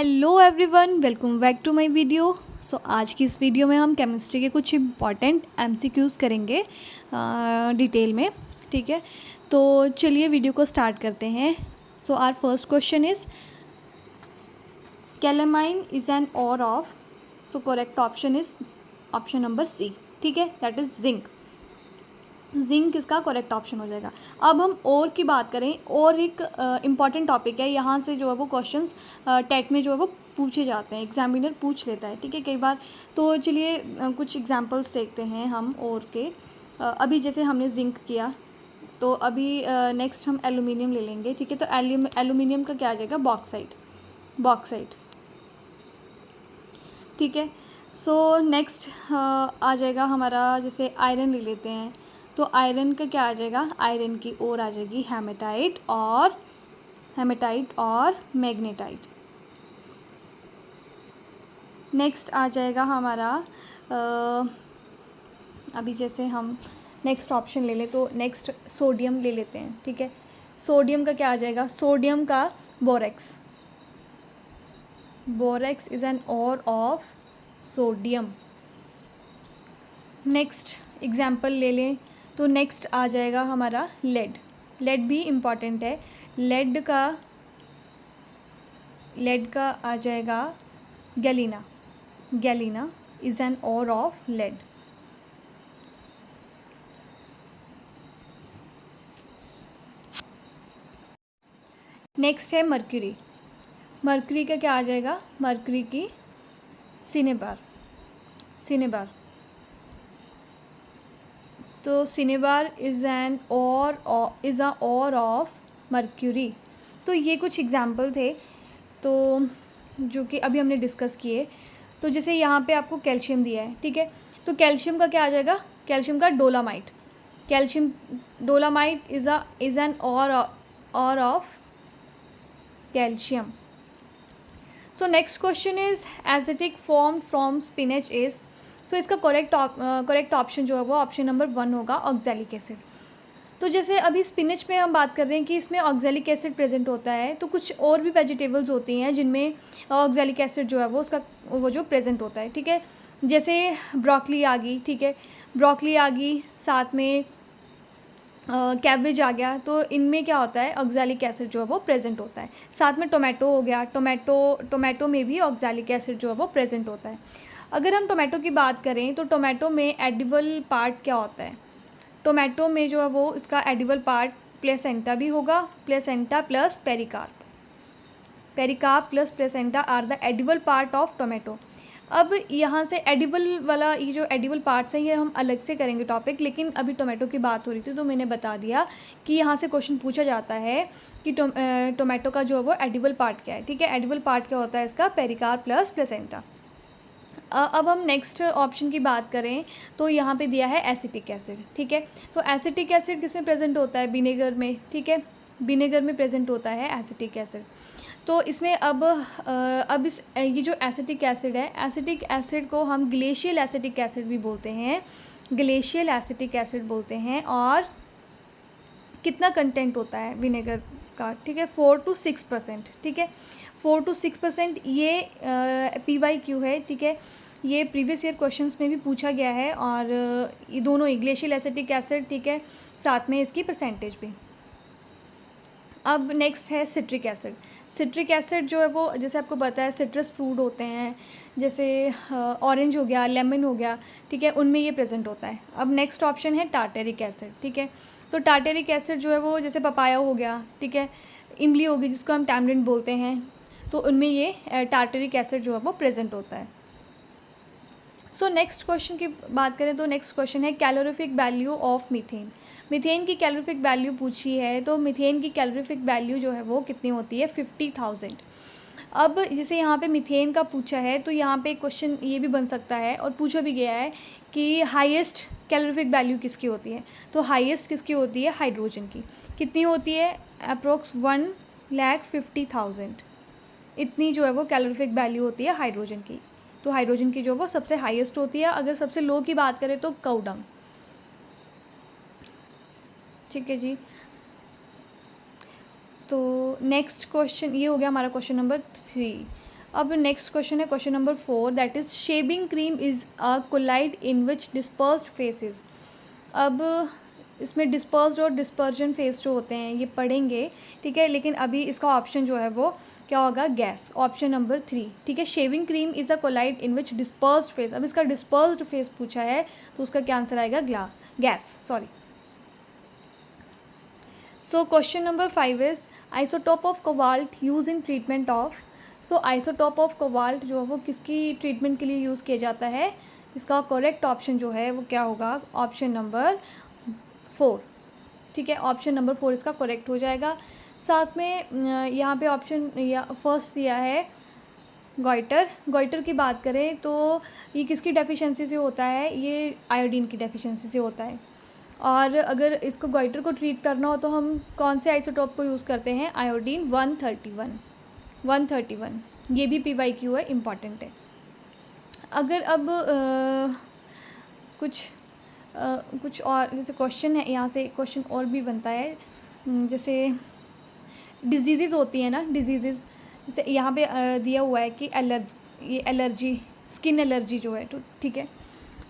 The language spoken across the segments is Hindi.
Hello everyone, welcome back to my video. So आज की इस वीडियो में हम केमिस्ट्री के कुछ इम्पॉर्टेंट एमसीक्यूज़ करेंगे डिटेल में। ठीक है, तो चलिए वीडियो को स्टार्ट करते हैं। So our first question is calamine is an ore of. So correct option is option number C. ठीक है, दैट इज़ जिंक। जिंक इसका करेक्ट ऑप्शन हो जाएगा। अब हम और की बात करें, और एक इम्पॉर्टेंट टॉपिक है, यहाँ से जो है वो क्वेश्चंस टेट में जो है वो पूछे जाते हैं, एग्जामिनर पूछ लेता है। ठीक है, कई बार। तो चलिए कुछ एग्जांपल्स देखते हैं हम और के। अभी जैसे हमने जिंक किया, तो अभी नेक्स्ट हम एल्यूमिनियम ले लेंगे। ठीक है, तो एल्यूमिनियम का क्या आ जाएगा? बॉक्साइट। ठीक है, सो नेक्स्ट आ जाएगा हमारा, जैसे आयरन ले लेते हैं, तो आयरन का क्या आ जाएगा? आयरन की ओर आ जाएगी हेमेटाइट और मैग्नेटाइट। नेक्स्ट आ जाएगा हमारा अभी जैसे हम नेक्स्ट ऑप्शन ले लें, तो नेक्स्ट सोडियम ले लेते हैं। ठीक है, सोडियम का क्या आ जाएगा? सोडियम का borax is an ore of sodium. Next example ले लें, तो नेक्स्ट आ जाएगा हमारा लेड भी इम्पॉर्टेंट है। लेड का आ जाएगा galena is an ore of lead. Next है मर्क्यूरी का क्या आ जाएगा? मर्क्यूरी की सिनेबार। तो सिनेबार इज़ अ और ऑफ मर्क्यूरी। तो ये कुछ एग्जाम्पल थे, तो जो कि अभी हमने डिस्कस किए। तो जैसे यहाँ पे आपको कैल्शियम दिया है। ठीक है, तो कैल्शियम का क्या आ जाएगा? कैल्शियम का dolomite is an ore of calcium. So next question is acetic form from spinach is. So इसका करेक्ट ऑप्शन जो है वो ऑप्शन नंबर 1 होगा, ऑक्जेलिक एसिड। तो जैसे अभी स्पिनच में हम बात कर रहे हैं कि इसमें ऑक्जेलिक एसिड प्रेजेंट होता है, तो कुछ और भी वेजिटेबल्स होती हैं जिनमें ऑक्जेलिक एसिड जो है वो वो जो प्रेजेंट होता है। ठीक है, जैसे ब्रोकली आ गई। ठीक है, ब्रोकली आ गई, साथ में कैबेज आ गया, तो इनमें क्या होता है? ऑक्जेलिक एसिड जो है वो प्रेजेंट होता है। साथ में टोमेटो हो गया, टोमेटो में भी ऑक्जेलिक एसिड जो है वो प्रेजेंट होता है। अगर हम टोमेटो की बात करें, तो टोमेटो में एडिबल पार्ट क्या होता है? टोमेटो में जो है वो इसका एडिबल पार्ट प्लेसेंटा भी होगा, placenta plus pericarp plus placenta are the edible part of tomato. अब यहाँ से एडिबल वाला, ये जो एडिबल पार्ट्स हैं ये हम अलग से करेंगे टॉपिक, लेकिन अभी टोमेटो की बात हो रही थी तो मैंने बता दिया कि यहाँ से क्वेश्चन पूछा जाता है कि टोमेटो का जो है वो एडिबल पार्ट क्या है। ठीक है, एडिबल पार्ट क्या होता है इसका? Pericarp plus placenta. अब हम नेक्स्ट ऑप्शन की बात करें, तो यहाँ पे दिया है एसिटिक एसिड। ठीक है, तो एसिटिक एसिड किसमें प्रेजेंट होता है? विनेगर में। ठीक है, विनेगर में प्रेजेंट होता है एसिटिक एसिड। तो इसमें अब ये जो एसिटिक एसिड है, एसिटिक एसिड को हम ग्लेशियल एसिटिक एसिड भी बोलते हैं। और कितना कंटेंट होता है विनेगर का? ठीक है, 4 to 6%। ठीक है, 4 to 6% ये PYQ है। ठीक है, ये प्रीवियस ईयर क्वेश्चंस में भी पूछा गया है, और ये दोनों ही ग्लेशियल एसिटिक एसिड। ठीक है, साथ में इसकी परसेंटेज भी। अब नेक्स्ट है सिट्रिक एसिड जो है वो, जैसे आपको पता है सिट्रस फ्रूट होते हैं, जैसे ऑरेंज हो गया, लेमन हो गया। ठीक है, उनमें ये प्रेजेंट होता है। अब नेक्स्ट ऑप्शन है टार्टेरिक एसिड। ठीक है, तो टार्टेरिक एसिड जो है वो, जैसे पपाया हो गया, ठीक है, इमली होगी जिसको हम टैमरिंड बोलते हैं, तो उनमें ये टार्टेरिक एसिड जो है वो प्रेजेंट होता है। सो नेक्स्ट क्वेश्चन की बात करें, तो नेक्स्ट क्वेश्चन है calorific value of methane. Methane की कैलोरीफिक वैल्यू पूछी है, तो मीथेन की कैलोरीफिक वैल्यू जो है वो कितनी होती है? 50,000। अब जैसे यहाँ पे मीथेन का पूछा है, तो यहाँ पे क्वेश्चन ये भी बन सकता है, और पूछा भी गया है कि हाईएस्ट कैलोरीफिक वैल्यू किसकी होती है? तो हाईएस्ट किसकी होती है? हाइड्रोजन की। कितनी होती है? अप्रोक्स 1,50,000। इतनी जो है वो कैलोरीफिक वैल्यू होती है हाइड्रोजन की। तो हाइड्रोजन की जो वो सबसे हाईएस्ट होती है। अगर सबसे लो की बात करें तो काऊ डंग। ठीक है जी, तो नेक्स्ट क्वेश्चन ये हो गया हमारा क्वेश्चन नंबर 3। अब नेक्स्ट क्वेश्चन है question number 4, that is shaving cream is a colloid in which dispersed faces. अब इसमें डिस्पर्स्ड और डिस्पर्जन फेस जो होते हैं ये पढ़ेंगे, ठीक है, लेकिन अभी इसका ऑप्शन जो है वो क्या होगा, गैस, ऑप्शन नंबर 3, ठीक है। Shaving cream is a colloid in which dispersed phase, अब इसका डिस्पर्स्ड फेस पूछा है तो उसका क्या आंसर आएगा, gas, sorry. So question number 5 is isotope of cobalt use in treatment of. So isotope of cobalt जो है वो किसकी ट्रीटमेंट के लिए यूज़ किया जाता है, इसका करेक्ट ऑप्शन जो है वो क्या होगा, ऑप्शन नंबर 4, ठीक है, ऑप्शन नंबर 4 इसका करेक्ट हो जाएगा। साथ में यहाँ पे ऑप्शन या फर्स्ट दिया है गॉइटर की बात करें तो ये किसकी डेफिशिएंसी से होता है, ये आयोडीन की डेफिशिएंसी से होता है। और अगर इसको गॉइटर को ट्रीट करना हो तो हम कौन से आइसोटोप को यूज़ करते हैं, आयोडीन 131, ये भी PYQ है, इम्पॉर्टेंट है। अगर अब कुछ और जैसे क्वेश्चन है, यहाँ से क्वेश्चन और भी बनता है, जैसे डिजीज़ होती है ना, डिजीज़ जैसे यहाँ पे दिया हुआ है कि एलर्जी, स्किन एलर्जी जो है, तो ठीक है,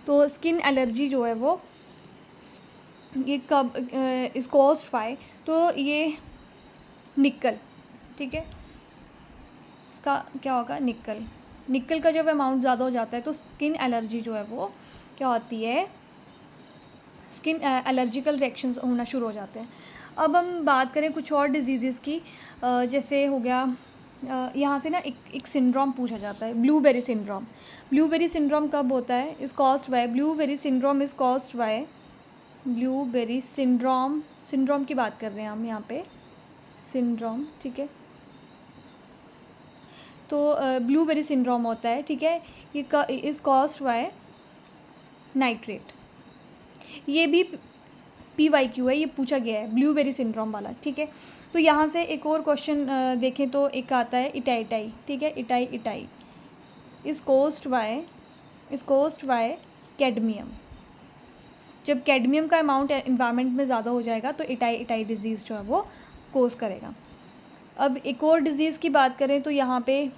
तो स्किन एलर्जी जो है वो ये कब इस कॉज्ड बाय, तो ये निकल, ठीक है, इसका क्या होगा, निकल का जब अमाउंट ज़्यादा हो जाता है तो स्किन एलर्जी जो है वो क्या होती है, स्किन एलर्जिकल रिएक्शंस होना शुरू हो जाते हैं। अब हम बात करें कुछ और डिजीज़ की, जैसे हो गया यहाँ से ना एक सिंड्रोम पूछा जाता है, ब्लूबेरी सिंड्रोम कब होता है, is caused by, blueberry syndrome is caused by, blueberry syndrome की बात कर रहे हैं हम यहाँ पे, सिंड्रोम, ठीक है, तो ब्लूबेरी सिंड्रोम होता है, ठीक है, ये इज़ कॉज्ड बाय नाइट्रेट, ये भी PYQ है, ये पूछा गया है ब्लूबेरी सिंड्रोम वाला, ठीक है। तो यहाँ से एक और क्वेश्चन देखें तो एक आता है इटाई, ठीक है, itai is caused by cadmium, जब कैडमियम का अमाउंट एनवायरनमेंट में ज़्यादा हो जाएगा तो इटाई डिज़ीज़ जो है वो कोज करेगा। अब एक और डिज़ीज़ की बात करें तो यहाँ पे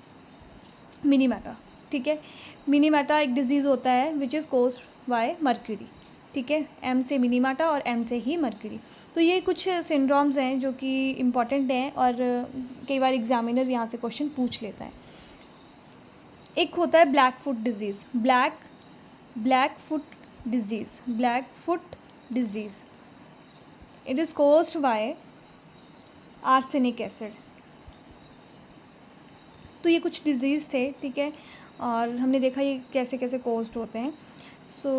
मिनीमेटा, ठीक है, मिनीमेटा एक डिज़ीज़ होता है which is caused by mercury, ठीक है, M से मिनीमेटा और M से ही मर्क्यूरी। तो ये कुछ सिंड्रोम्स हैं जो कि इम्पॉर्टेंट हैं और कई बार एग्जामिनर यहाँ से क्वेश्चन पूछ लेता है। एक होता है black foot disease, it is caused by arsenic acid. तो ये कुछ डिजीज़ थे, ठीक है, और हमने देखा ये कैसे कैसे कॉज्ड होते हैं। सो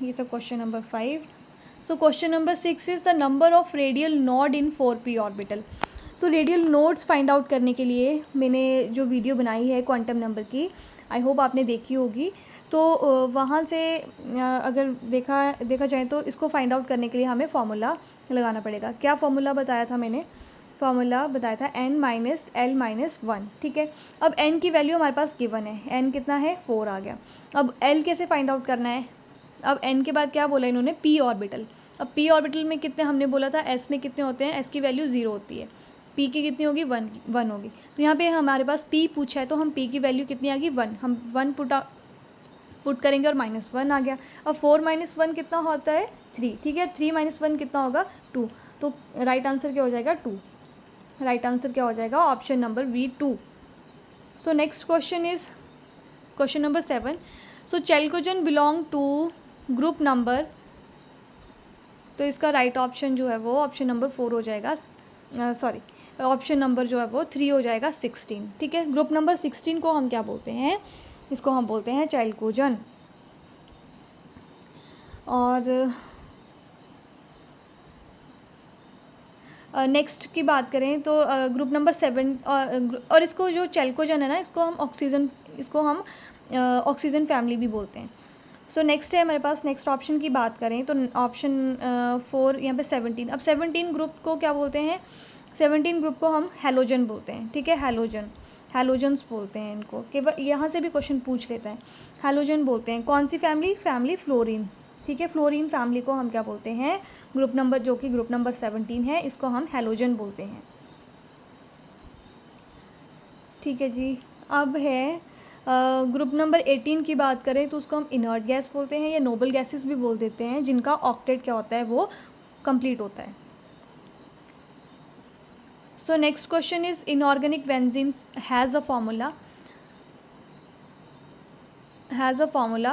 ये था question number 5। So question number 6 is the number of radial node in 4p orbital. तो रेडियल नोड्स फाइंड आउट करने के लिए मैंने जो वीडियो बनाई है क्वांटम नंबर की, आई होप आपने देखी होगी। तो वहाँ से अगर देखा जाए तो इसको फाइंड आउट करने के लिए हमें फार्मूला लगाना पड़ेगा। क्या फार्मूला बताया था मैंने, फार्मूला बताया था n-l-1, ठीक है। अब n की वैल्यू हमारे पास गिवन है, n कितना है 4 आ गया। अब l कैसे फाइंड आउट करना है, अब n के बाद क्या बोला इन्होंने, p ऑर्बिटल। अब p ऑर्बिटल में कितने हमने बोला था, s में कितने होते हैं, s की वैल्यू 0 होती है, p की कितनी होगी 1 होगी। तो यहाँ पे हमारे पास p पूछा है तो हम p की वैल्यू कितनी आ गई 1, हम 1 पुट करेंगे और -1 आ गया। अब 4 - 1 कितना होता है 3, ठीक है, 3 - 1 कितना होगा 2। तो राइट आंसर क्या हो जाएगा 2, राइट आंसर क्या हो जाएगा option number V2। So next question is question number 7। So chalcogen belong to group number, तो इसका राइट ऑप्शन जो है वो ऑप्शन नंबर 4 हो जाएगा, सॉरी ऑप्शन नंबर जो है वो 3 हो जाएगा 16, ठीक है। ग्रुप नंबर 16 को हम क्या बोलते हैं, इसको हम बोलते हैं चैल्कोजेन। और नेक्स्ट की बात करें तो ग्रुप नंबर 7 और इसको जो चैल्कोजेन है ना, इसको हम ऑक्सीजन फैमिली भी बोलते हैं। सो नेक्स्ट है हमारे पास, नेक्स्ट ऑप्शन की बात करें तो ऑप्शन 4 यहाँ पे 17। अब 17 ग्रुप को क्या बोलते हैं, 17 ग्रुप को हम हैलोजन बोलते हैं, ठीक है, हैलोजन्स बोलते हैं इनको। केवल यहाँ से भी क्वेश्चन पूछ लेता है, हैलोजन बोलते हैं। कौन सी फैमिली फ्लोरीन, ठीक है, फ्लोरीन फैमिली को हम क्या बोलते हैं, ग्रुप नंबर जो कि ग्रुप नंबर 17 है, इसको हम हैलोजन बोलते हैं, ठीक है जी। अब है ग्रुप नंबर 18 की बात करें तो उसको हम इनर्ट गैस बोलते हैं या नोबल गैसेस भी बोल देते हैं, जिनका ऑक्टेट क्या होता है वो कंप्लीट होता है. सो next question is inorganic benzene has a formula.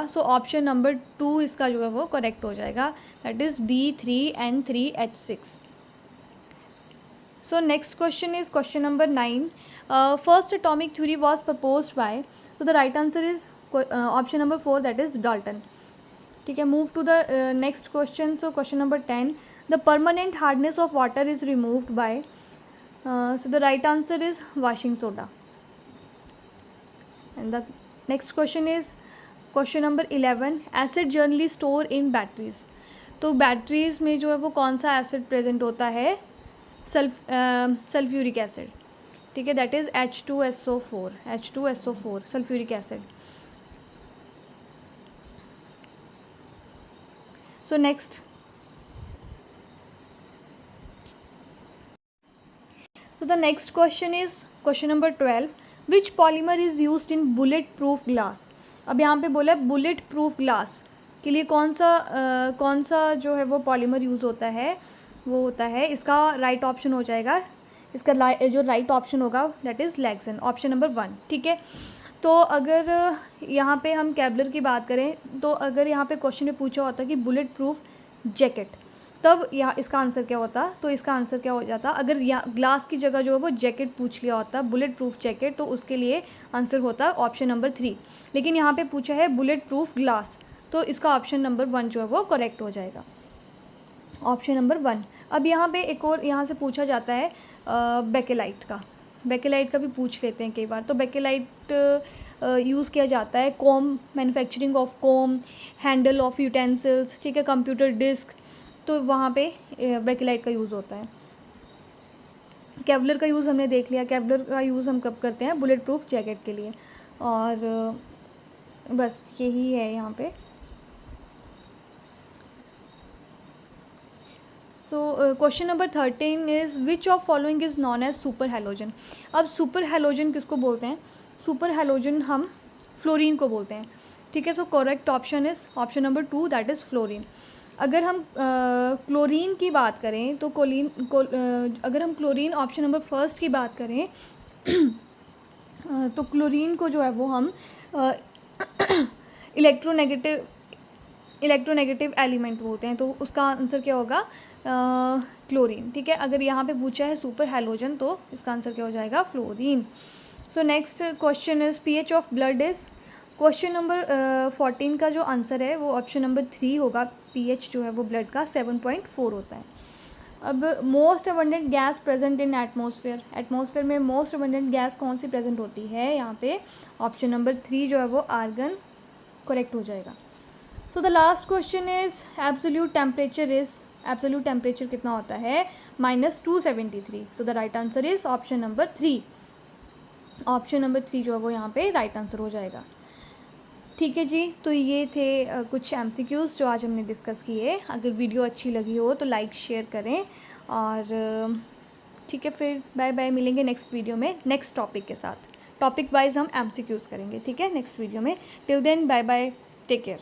So option number 2 इसका जो है वो करेक्ट हो जाएगा, that is B3N3H6. So next question is question number 9. First atomic theory was proposed by. So the right answer is option number 4, that is Dalton. ठीक है, move to the next question. So question number 10. The permanent hardness of water is removed by. So the right answer is washing soda. And the next question is question number 11. Acid generally store in batteries. तो बैटरीज में जो है वो कौन सा एसिड प्रेजेंट होता है? Sulphuric acid. ठीक है, that is H2SO4 sulphuric acid. So next, so the next question is question number 12. Which polymer is used in bullet proof glass? अब यहाँ पे बोला है बुलेट प्रूफ ग्लास के लिए कौन सा जो है वो पॉलीमर यूज़ होता है, वो होता है, इसका राइट ऑप्शन हो जाएगा, इसका जो राइट ऑप्शन होगा that is Luxon, option number 1. ठीक है, तो अगर यहाँ पे हम केवलर की बात करें तो अगर यहाँ पे क्वेश्चन में पूछा होता कि बुलेट प्रूफ जैकेट, तब यहाँ इसका आंसर क्या होता? तो इसका आंसर क्या हो जाता, अगर यहाँ ग्लास की जगह जो है वो जैकेट पूछ लिया होता, बुलेट प्रूफ जैकेट, तो उसके लिए आंसर होता ऑप्शन नंबर 3. लेकिन यहाँ पे पूछा है बुलेट प्रूफ ग्लास, तो इसका ऑप्शन नंबर 1 जो है वो करेक्ट हो जाएगा, ऑप्शन नंबर 1. अब यहाँ पे एक और यहाँ से पूछा जाता है बेकेलाइट का भी पूछ लेते हैं कई बार. तो बेकेलाइट यूज़ किया जाता है com, manufacturing of com, handle of utensils, ठीक है, कंप्यूटर डिस्क, तो वहाँ पे बेकेलाइट का यूज़ होता है. केवलर का यूज़ हमने देख लिया, केवलर का यूज़ हम कब करते हैं? बुलेट प्रूफ जैकेट के लिए. और बस यही है यहाँ पे. So question number 13 is which of following is known as super halogen. अब सुपर हैलोजन किसको बोलते हैं? सुपर हैलोजन हम फ्लोरीन को बोलते हैं. ठीक है, सो correct option is option number 2, that is fluorine. अगर हम क्लोरीन की बात करें तो अगर हम क्लोरीन ऑप्शन नंबर 1 की बात करें तो क्लोरीन को जो है वो हम इलेक्ट्रोनेगेटिव एलिमेंट बोलते हैं, तो उसका आंसर क्या होगा? क्लोरीन. ठीक है, अगर यहाँ पे पूछा है सुपर हैलोजन तो इसका आंसर क्या हो जाएगा? Fluorine. So next question is pH of blood is. Question number 14 का जो आंसर है वो ऑप्शन नंबर 3 होगा. पीएच जो है वो ब्लड का 7.4 होता है. अब most abundant gas present in atmosphere में मोस्ट अबंडेंट गैस कौन सी प्रेजेंट होती है? यहाँ पे ऑप्शन नंबर 3 जो है वो आर्गन करेक्ट हो जाएगा. So the last question is absolute temperature कितना होता है? -273. So the right answer is option number 3. Option number 3 जो है वो यहाँ पे राइट आंसर हो जाएगा. ठीक है जी, तो ये थे कुछ MCQs जो आज हमने डिस्कस किए. अगर वीडियो अच्छी लगी हो तो लाइक शेयर करें. और ठीक है, फिर बाय बाय, मिलेंगे नेक्स्ट वीडियो में नेक्स्ट टॉपिक के साथ. टॉपिक वाइज हम MCQs करेंगे. ठीक है, नेक्स्ट वीडियो में. Till then bye bye, take care.